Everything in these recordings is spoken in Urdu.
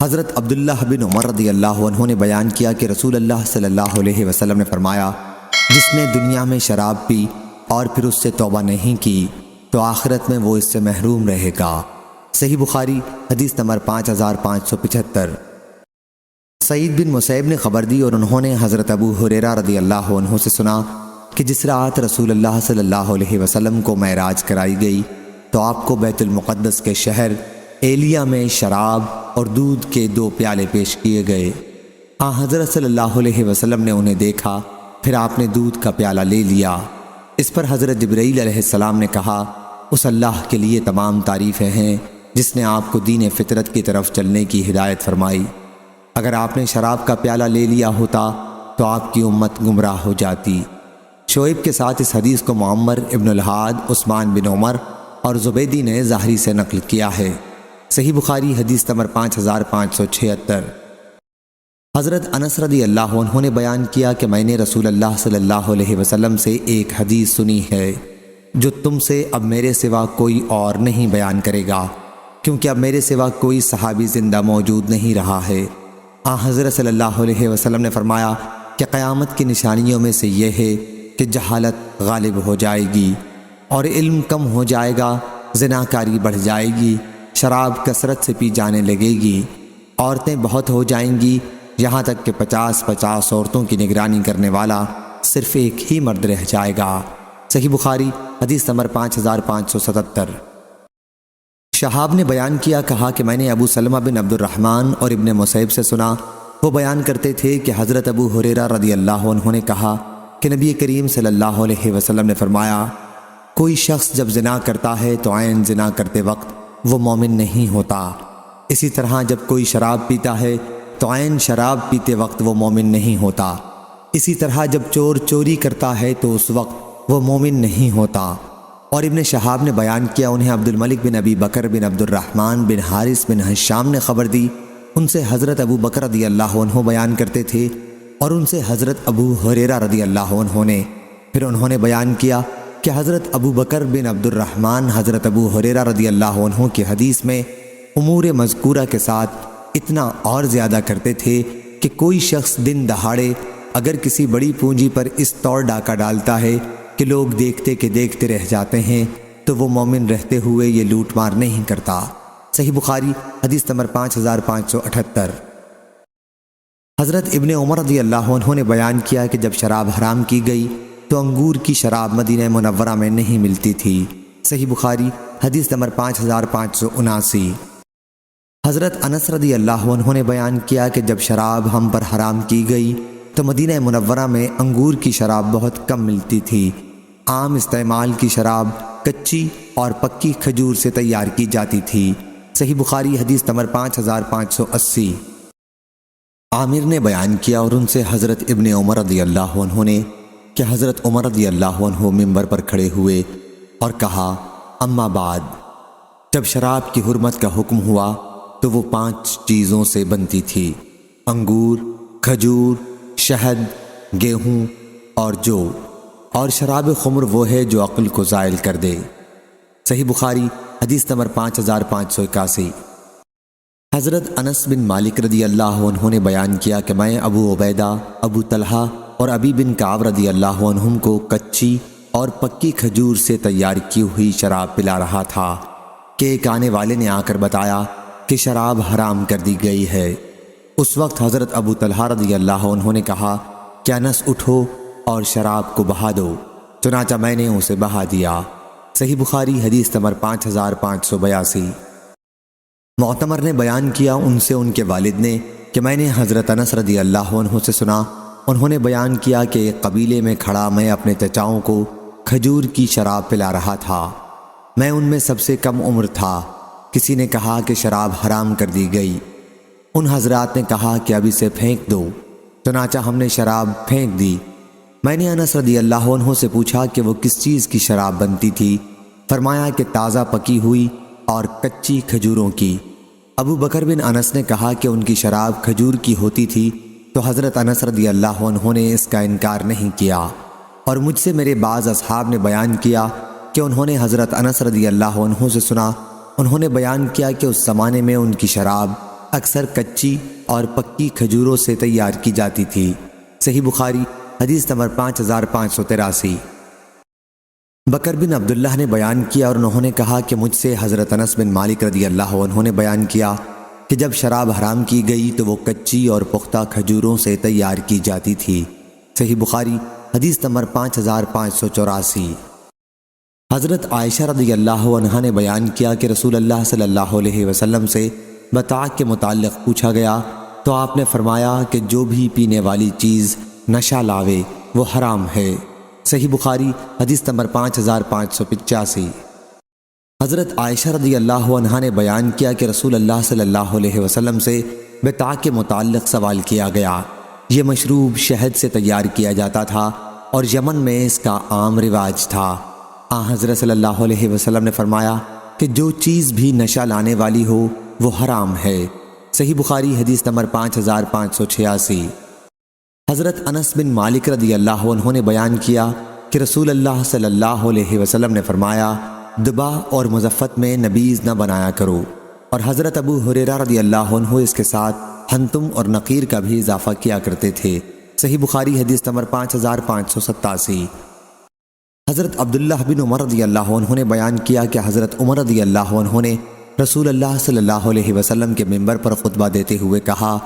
حضرت عبداللہ بن عمر رضی اللہ عنہ نے بیان کیا کہ رسول اللہ صلی اللہ علیہ وسلم نے فرمایا، جس نے دنیا میں شراب پی اور پھر اس سے توبہ نہیں کی تو آخرت میں وہ اس سے محروم رہے گا۔ صحیح بخاری حدیث نمبر 5575۔ سعید بن مسیب نے خبر دی اور انہوں نے حضرت ابو ہریرہ رضی اللہ عنہ سے سنا کہ جس رات رسول اللہ صلی اللہ علیہ وسلم کو معراج کرائی گئی تو آپ کو بیت المقدس کے شہر ایلیا میں شراب اور دودھ کے 2 پیالے پیش کیے گئے۔ حضرت صلی اللہ علیہ وسلم نے انہیں دیکھا، پھر آپ نے دودھ کا پیالہ لے لیا۔ اس پر حضرت جبرائیل علیہ السلام نے کہا، اس اللہ کے لیے تمام تعریفیں ہیں جس نے آپ کو دین فطرت کی طرف چلنے کی ہدایت فرمائی۔ اگر آپ نے شراب کا پیالہ لے لیا ہوتا تو آپ کی امت گمراہ ہو جاتی۔ شعیب کے ساتھ اس حدیث کو معمر ابن الحاد، عثمان بن عمر اور زبیدی نے ظاہری سے نقل کیا ہے۔ صحیح بخاری حدیث نمبر 5576۔ حضرت انس رضی اللہ عنہ نے بیان کیا کہ میں نے رسول اللہ صلی اللہ علیہ وسلم سے ایک حدیث سنی ہے جو تم سے اب میرے سوا کوئی اور نہیں بیان کرے گا، کیونکہ اب میرے سوا کوئی صحابی زندہ موجود نہیں رہا ہے۔ حضرت صلی اللہ علیہ وسلم نے فرمایا کہ قیامت کی نشانیوں میں سے یہ ہے کہ جہالت غالب ہو جائے گی اور علم کم ہو جائے گا، زناکاری بڑھ جائے گی، شراب کثرت سے پی جانے لگے گی، عورتیں بہت ہو جائیں گی، یہاں تک کہ 50 عورتوں کی نگرانی کرنے والا صرف ایک ہی مرد رہ جائے گا۔ صحیح بخاری حدیث نمبر 5577۔ شہاب نے بیان کیا، کہا کہ میں نے ابو سلمہ بن عبد الرحمن اور ابن مسیب سے سنا، وہ بیان کرتے تھے کہ حضرت ابو ہریرہ رضی اللہ عنہ نے کہا کہ نبی کریم صلی اللہ علیہ وسلم نے فرمایا، کوئی شخص جب زنا کرتا ہے تو عین زنا کرتے وقت وہ مومن نہیں ہوتا، اسی طرح جب کوئی شراب پیتا ہے تو عین شراب پیتے وقت وہ مومن نہیں ہوتا، اسی طرح جب چور چوری کرتا ہے تو اس وقت وہ مومن نہیں ہوتا۔ اور ابن شہاب نے بیان کیا، انہیں عبد الملک بن ابی بکر بن عبد الرحمن بن حارث بن حشام نے خبر دی، ان سے حضرت ابو بکر رضی اللہ عنہ بیان کرتے تھے اور ان سے حضرت ابو ہریرہ رضی اللہ عنہ نے، پھر انہوں نے بیان کیا کہ حضرت ابو بکر بن عبد الرحمن حضرت ابو ہریرہ رضی اللہ عنہ کی حدیث میں امور مذکورہ کے ساتھ اتنا اور زیادہ کرتے تھے کہ کوئی شخص دن دہاڑے اگر کسی بڑی پونجی پر اس طور ڈاکہ ڈالتا ہے کہ لوگ دیکھتے کہ دیکھتے رہ جاتے ہیں تو وہ مومن رہتے ہوئے یہ لوٹ مار نہیں کرتا۔ صحیح بخاری حدیث نمبر 5578۔ حضرت ابن عمر رضی اللہ عنہ نے بیان کیا کہ جب شراب حرام کی گئی تو انگور کی شراب مدینہ منورہ میں نہیں ملتی تھی۔ صحیح بخاری حدیث نمبر 5579۔ حضرت انس رضی اللہ عنہ نے بیان کیا کہ جب شراب ہم پر حرام کی گئی تو مدینہ منورہ میں انگور کی شراب بہت کم ملتی تھی۔ عام استعمال کی شراب کچی اور پکی کھجور سے تیار کی جاتی تھی۔ صحیح بخاری حدیث نمبر 5580۔ عامر نے بیان کیا اور ان سے حضرت ابن عمر رضی اللہ عنہ نے کہ حضرت عمر رضی اللہ عنہ منبر پر کھڑے ہوئے اور کہا، اما بعد، جب شراب کی حرمت کا حکم ہوا تو وہ 5 چیزوں سے بنتی تھی: انگور، کھجور، شہد، گیہوں اور جو، اور شراب خمر وہ ہے جو عقل کو زائل کر دے۔ صحیح بخاری حدیث نمبر 5581۔ حضرت انس بن مالک رضی اللہ عنہ نے بیان کیا کہ میں ابو عبیدہ، ابو طلحہ اور ابی بن کعب رضی اللہ عنہم کو کچی اور پکی کھجور سے تیار کی ہوئی شراب پلا رہا تھا کہ ایک آنے والے نے آ کر بتایا کہ شراب حرام کر دی گئی ہے۔ اس وقت حضرت ابو طلحہ رضی اللہ عنہ نے کہا کہ انس اٹھو اور شراب کو بہا دو، چنانچہ میں نے اسے بہا دیا۔ صحیح بخاری حدیث نمبر 5582۔ معتمر نے بیان کیا، ان سے ان کے والد نے، کہ میں نے حضرت انس رضی اللہ عنہ سے سنا، انہوں نے بیان کیا کہ ایک قبیلے میں کھڑا میں اپنے چچاؤں کو کھجور کی شراب پلا رہا تھا، میں ان میں سب سے کم عمر تھا۔ کسی نے کہا کہ شراب حرام کر دی گئی، ان حضرات نے کہا کہ اب اسے پھینک دو، چنانچہ ہم نے شراب پھینک دی۔ میں نے انس رضی اللہ عنہ سے پوچھا کہ وہ کس چیز کی شراب بنتی تھی، فرمایا کہ تازہ پکی ہوئی اور کچی کھجوروں کی۔ ابو بکر بن انس نے کہا کہ ان کی شراب کھجور کی ہوتی تھی، تو حضرت انس رضی اللہ عنہ نے اس کا انکار نہیں کیا، اور مجھ سے میرے بعض اصحاب نے بیان کیا کہ انہوں نے حضرت انس رضی اللہ عنہ سے سنا، انہوں نے بیان کیا کہ اس زمانے میں ان کی شراب اکثر کچی اور پکی کھجوروں سے تیار کی جاتی تھی۔ صحیح بخاری حدیث نمبر 5583۔ بکر بن عبداللہ نے بیان کیا اور انہوں نے کہا کہ مجھ سے حضرت انس بن مالک رضی اللہ عنہ نے بیان کیا کہ جب شراب حرام کی گئی تو وہ کچی اور پختہ کھجوروں سے تیار کی جاتی تھی۔ صحیح بخاری حدیث نمبر 5584۔ حضرت عائشہ رضی اللہ عنہا نے بیان کیا کہ رسول اللہ صلی اللہ علیہ وسلم سے بطاق کے متعلق پوچھا گیا تو آپ نے فرمایا کہ جو بھی پینے والی چیز نشہ لاوے وہ حرام ہے۔ صحیح بخاری حدیث نمبر 5585۔ حضرت عائشہ رضی اللہ عنہا نے بیان کیا کہ رسول اللہ صلی اللہ علیہ وسلم سے بطاق کے متعلق سوال کیا گیا۔ یہ مشروب شہد سے تیار کیا جاتا تھا اور یمن میں اس کا عام رواج تھا۔ حضرت صلی اللہ علیہ وسلم نے فرمایا کہ جو چیز بھی نشہ لانے والی ہو وہ حرام ہے۔ صحیح بخاری حدیث نمبر 5586۔ حضرت انس بن مالک رضی اللہ عنہ نے بیان کیا کہ رسول اللہ صلی اللہ علیہ وسلم نے فرمایا دبا اور مزفت میں نبیذ نہ بنایا کرو، اور حضرت ابو ہریرہ رضی اللہ عنہ اس کے ساتھ ہنتم اور نقیر کا بھی اضافہ کیا کرتے تھے۔ صحیح بخاری حدیث نمبر 5587۔ حضرت عبداللہ بن عمر رضی اللہ عنہ نے بیان کیا کہ حضرت عمر رضی اللہ عنہ نے رسول اللہ صلی اللہ علیہ وسلم کے منبر پر خطبہ دیتے ہوئے کہا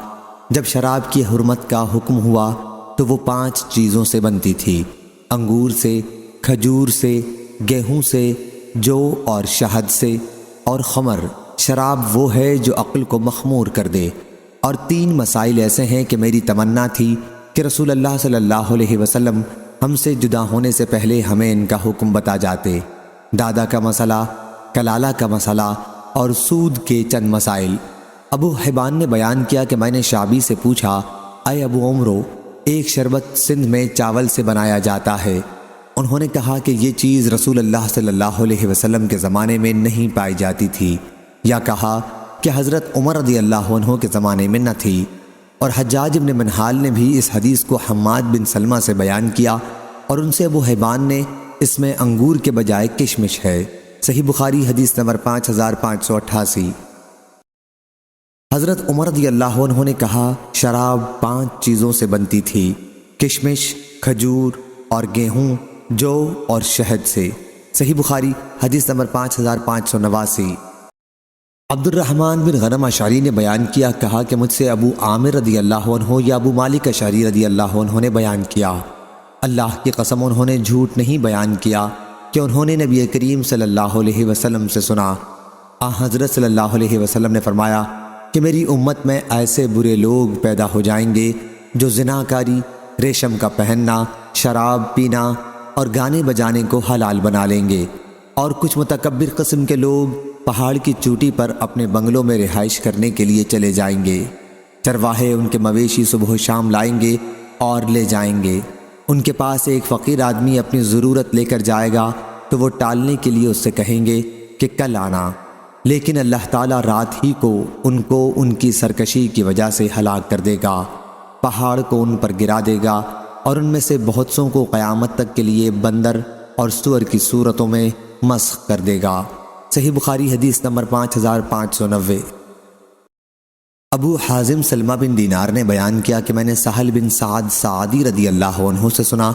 جب شراب کی حرمت کا حکم ہوا تو وہ 5 چیزوں سے بنتی تھی: انگور سے، کھجور سے، گیہوں سے، جو اور شہد سے، اور خمر۔ شراب وہ ہے جو عقل کو مخمور کر دے۔ اور 3 مسائل ایسے ہیں کہ میری تمنا تھی کہ رسول اللہ صلی اللہ علیہ وسلم ہم سے جدا ہونے سے پہلے ہمیں ان کا حکم بتا جاتے: دادا کا مسئلہ، کلالہ کا مسئلہ اور سود کے چند مسائل۔ ابو حبان نے بیان کیا کہ میں نے شعبی سے پوچھا اے ابو عمرو، ایک شربت سندھ میں چاول سے بنایا جاتا ہے۔ انہوں نے کہا کہ یہ چیز رسول اللہ صلی اللہ علیہ وسلم کے زمانے میں نہیں پائی جاتی تھی، یا کہا کہ حضرت عمر رضی اللہ عنہ کے زمانے میں نہ تھی۔ اور حجاج بن منہال نے بھی اس حدیث کو حماد بن سلمہ سے بیان کیا اور ان سے ابو حبان نے اس میں انگور کے بجائے کشمش ہے۔ صحیح بخاری حدیث نمبر 5588۔ حضرت عمر رضی اللہ عنہ نے کہا شراب 5 چیزوں سے بنتی تھی: کشمش، کھجور اور گیہوں، جو اور شہد سے۔ صحیح بخاری حدیث نمبر 5589۔ عبد الرحمن بن غنم اشعری نے بیان کیا، کہا کہ مجھ سے ابو عامر رضی اللہ عنہ یا ابو مالک اشعری رضی اللہ عنہ نے بیان کیا، اللہ کی قسم انہوں نے جھوٹ نہیں بیان کیا کہ انہوں نے نبی کریم صلی اللہ علیہ وسلم سے سنا۔ حضرت صلی اللہ علیہ وسلم نے فرمایا کہ میری امت میں ایسے برے لوگ پیدا ہو جائیں گے جو زناکاری، ریشم کا پہننا، شراب پینا اور گانے بجانے کو حلال بنا لیں گے، اور کچھ متکبر قسم کے لوگ پہاڑ کی چوٹی پر اپنے بنگلوں میں رہائش کرنے کے لیے چلے جائیں گے۔ چرواہے ان کے مویشی صبح و شام لائیں گے اور لے جائیں گے۔ ان کے پاس ایک فقیر آدمی اپنی ضرورت لے کر جائے گا تو وہ ٹالنے کے لیے اس سے کہیں گے کہ کل آنا، لیکن اللہ تعالیٰ رات ہی کو ان کی سرکشی کی وجہ سے ہلاک کر دے گا، پہاڑ کو ان پر گرا دے گا اور ان میں سے بہت سوں کو قیامت تک کے لیے بندر اور سور کی صورتوں میں مسخ کر دے گا۔ صحیح بخاری حدیث نمبر 5590۔ ابو حازم سلمہ بن دینار نے بیان کیا کہ میں نے سہل بن سعد سعدی رضی اللہ عنہ سے سنا،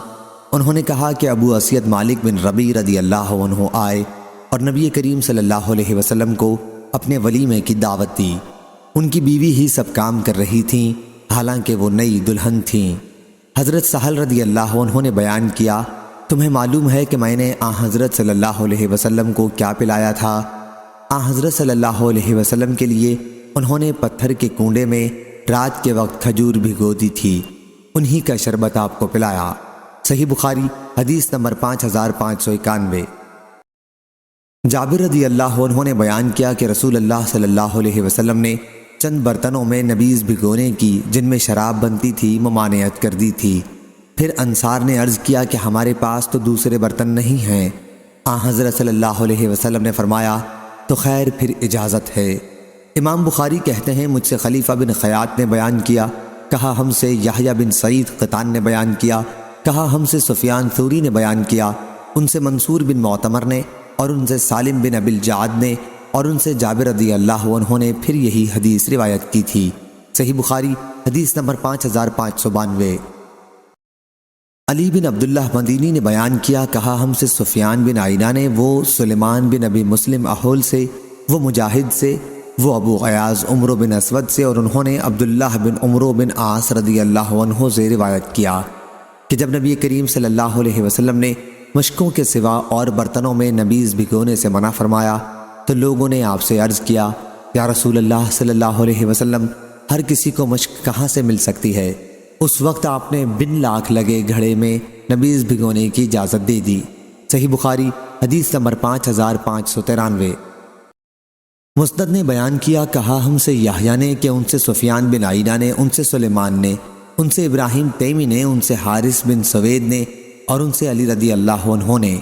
انہوں نے کہا کہ ابو اسید مالک بن ربیع رضی اللہ عنہ آئے اور نبی کریم صلی اللہ علیہ وسلم کو اپنے ولیمے کی دعوت دی۔ ان کی بیوی ہی سب کام کر رہی تھیں، حالانکہ وہ نئی دلہن تھیں۔ حضرت سہل رضی اللہ عنہ نے بیان کیا، تمہیں معلوم ہے کہ میں نے حضرت صلی اللہ علیہ وسلم کو کیا پلایا تھا؟ حضرت صلی اللہ علیہ وسلم کے لیے انہوں نے پتھر کے کنڈے میں رات کے وقت کھجور بھگو دی تھی، انہی کا شربت آپ کو پلایا۔ صحیح بخاری حدیث نمبر 5591۔ جابر رضی اللہ عنہ نے بیان کیا کہ رسول اللہ صلی اللہ علیہ وسلم نے چند برتنوں میں نبیذ بھگونے کی جن میں شراب بنتی تھی ممانعت کر دی تھی۔ پھر انصار نے عرض کیا کہ ہمارے پاس تو دوسرے برتن نہیں ہیں۔ حضرت صلی اللہ علیہ وسلم نے فرمایا تو خیر پھر اجازت ہے۔ امام بخاری کہتے ہیں مجھ سے خلیفہ بن خیاط نے بیان کیا، کہا ہم سے یحییٰ بن سعید قطان نے بیان کیا، کہا ہم سے سفیان ثوری نے بیان کیا، ان سے منصور بن معتمر نے اور ان سے سالم بن ابی الجعد نے اور ان سے جابر رضی اللہ عنہ نے پھر یہی حدیث روایت کی تھی۔ صحیح بخاری حدیث نمبر 5592۔ علی بن عبداللہ مدینی نے بیان کیا، کہا ہم سے سفیان بن عینہ نے، وہ سلیمان بن ابی مسلم احول سے، وہ مجاہد سے، وہ ابو غیاض عمرو بن اسود سے، اور انہوں نے عبداللہ بن عمرو بن عاص رضی اللہ عنہ سے روایت کیا کہ جب نبی کریم صلی اللہ علیہ وسلم نے مشکوں کے سوا اور برتنوں میں نبیذ بھگونے سے منع فرمایا تو لوگوں نے آپ سے عرض کیا، یا رسول اللہ صلی اللہ علیہ وسلم، ہر کسی کو مشک کہاں سے مل سکتی ہے؟ اس وقت آپ نے بن لاکھ لگے گھڑے میں نبیذ بھگونے کی اجازت دے دی۔ صحیح بخاری حدیث نمبر 5593۔ مسند نے بیان کیا، کہا ہم سے یحییٰ نے کہ ان سے سفیان بن عینہ نے، ان سے سلیمان نے، ان سے ابراہیم تیمی نے، ان سے حارث بن سوید نے، اور ان سے علی رضی اللہ عنہ نے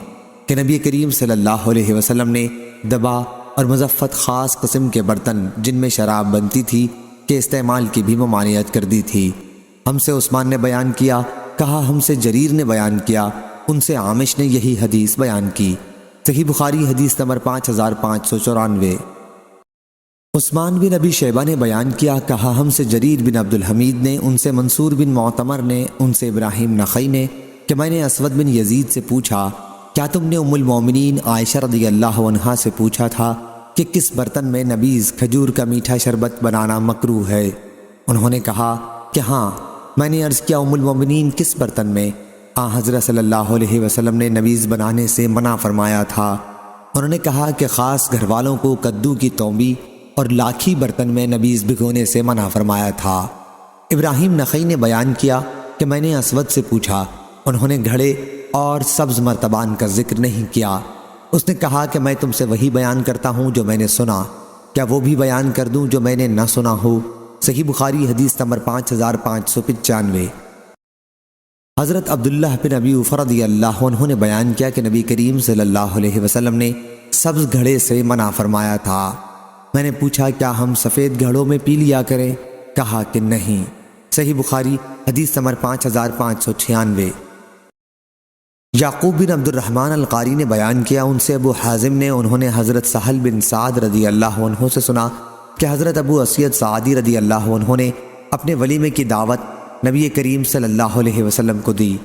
کہ نبی کریم صلی اللہ علیہ وسلم نے دبا اور مزفت خاص قسم کے برتن جن میں شراب بنتی تھی کے استعمال کی بھی ممانعت کر دی تھی۔ ہم سے عثمان نے بیان کیا، کہا ہم سے جریر نے بیان کیا، ان سے عامش نے یہی حدیث بیان کی۔ صحیح بخاری حدیث نمبر 5594۔ عثمان بن ابی شیبہ نے بیان کیا، کہا ہم سے جریر بن عبد الحمید نے، ان سے منصور بن معتمر نے، ان سے ابراہیم نخعی نے کہ میں نے اسود بن یزید سے پوچھا، کیا تم نے ام المومنین عائشہ رضی اللہ عنہا سے پوچھا تھا کہ کس برتن میں نبیذ کھجور کا میٹھا شربت بنانا مکروہ ہے؟ انہوں نے کہا کہ ہاں۔ میں نے عرض کیا، ام المومنین کس برتن میں؟ حضرت صلی اللہ علیہ وسلم نے نبیذ بنانے سے منع فرمایا تھا۔ انہوں نے کہا کہ خاص گھر والوں کو کدو کی تومبی اور لاکھی برتن میں نبیذ بھگونے سے منع فرمایا تھا۔ ابراہیم نخعی نے بیان کیا کہ میں نے اسود سے پوچھا، انہوں نے گھڑے اور سبز مرتبان کا ذکر نہیں کیا۔ اس نے کہا کہ میں تم سے وہی بیان کرتا ہوں جو میں نے سنا، کیا وہ بھی بیان کر دوں جو میں نے نہ سنا ہو؟ صحیح بخاری حدیث نمبر 5595۔ حضرت عبداللہ بن ابی اوفر رضی اللہ عنہ نے بیان کیا کہ نبی کریم صلی اللہ علیہ وسلم نے سبز گھڑے سے منع فرمایا تھا۔ میں نے پوچھا، کیا ہم سفید گھڑوں میں پی لیا کریں؟ کہا کہ نہیں۔ صحیح بخاری حدیث نمبر 5596۔ یعقوب بن عبد الرحمن القاری نے بیان کیا، ان سے ابو حازم نے، انہوں نے حضرت سہل بن سعد رضی اللہ عنہ سے سنا کہ حضرت ابو اسید سعدی رضی اللہ عنہ نے اپنے ولیمے کی دعوت نبی کریم صلی اللہ علیہ وسلم کو دی۔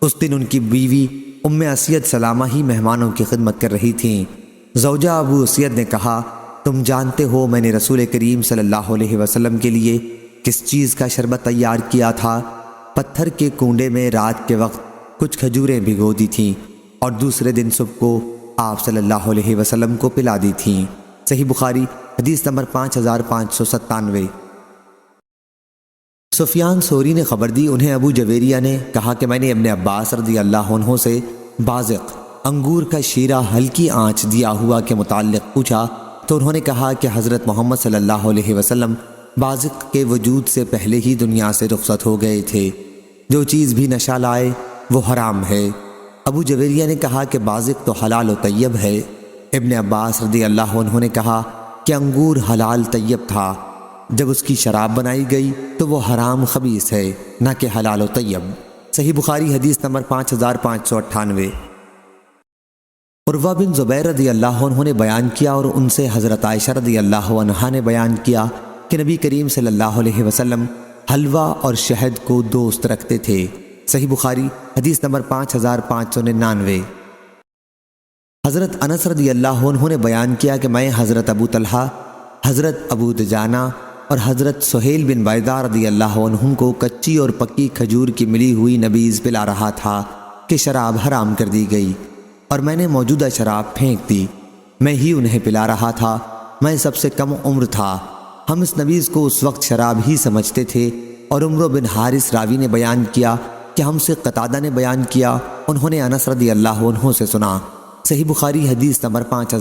اس دن ان کی بیوی ام اسید سلامہ ہی مہمانوں کی خدمت کر رہی تھیں۔ زوجہ ابو اسید نے کہا، تم جانتے ہو میں نے رسول کریم صلی اللہ علیہ وسلم کے لیے کس چیز کا شربت تیار کیا تھا؟ پتھر کے کنڈے میں رات کے وقت کچھ کھجوریں بھگو دی تھیں اور دوسرے دن صبح کو آپ صلی اللہ علیہ وسلم کو پلا دی تھیں۔ صحیح بخاری حدیث نمبر 5597۔ سفیان ثوری نے خبر دی، انہیں ابو جویریہ نے کہا کہ میں نے ابن عباس رضی اللہ عنہ سے بازق انگور کا شیرہ ہلکی آنچ دیا ہوا کے متعلق پوچھا تو انہوں نے کہا کہ حضرت محمد صلی اللہ علیہ وسلم بازق کے وجود سے پہلے ہی دنیا سے رخصت ہو گئے تھے۔ جو چیز بھی نشہ لائے وہ حرام ہے۔ ابو جویریہ نے کہا کہ بازق تو حلال و طیب ہے۔ ابن عباس رضی اللہ عنہ نے کہا کہ انگور حلال طیب تھا، جب اس کی شراب بنائی گئی تو وہ حرام خبیث ہے، نہ کہ حلال و طیب۔ صحیح بخاری حدیث نمبر 5598۔ عروہ بن زبیر رضی اللہ عنہ نے بیان کیا اور ان سے حضرت عائشہ رضی اللہ عنہا نے بیان کیا کہ نبی کریم صلی اللہ علیہ وسلم حلوہ اور شہد کو دوست رکھتے تھے۔ صحیح بخاری حدیث نمبر 5599۔ حضرت انس رضی اللہ عنہ نے بیان کیا کہ میں حضرت ابو طلحہ، حضرت ابو دجانہ اور حضرت سہیل بن بیضاء رضی اللہ عنہم کو کچی اور پکی کھجور کی ملی ہوئی نبیذ پلا رہا تھا کہ شراب حرام کر دی گئی، اور میں نے موجودہ شراب پھینک دی۔ میں ہی انہیں پلا رہا تھا، میں سب سے کم عمر تھا۔ ہم اس نبیذ کو اس وقت شراب ہی سمجھتے تھے۔ اور عمرو بن حارث راوی نے بیان کیا کہ ہم سے قتادہ نے بیان کیا، انہوں نے انس رضی اللہ عنہ سے سنا۔ صحیح بخاری حدیث نمبر 5000۔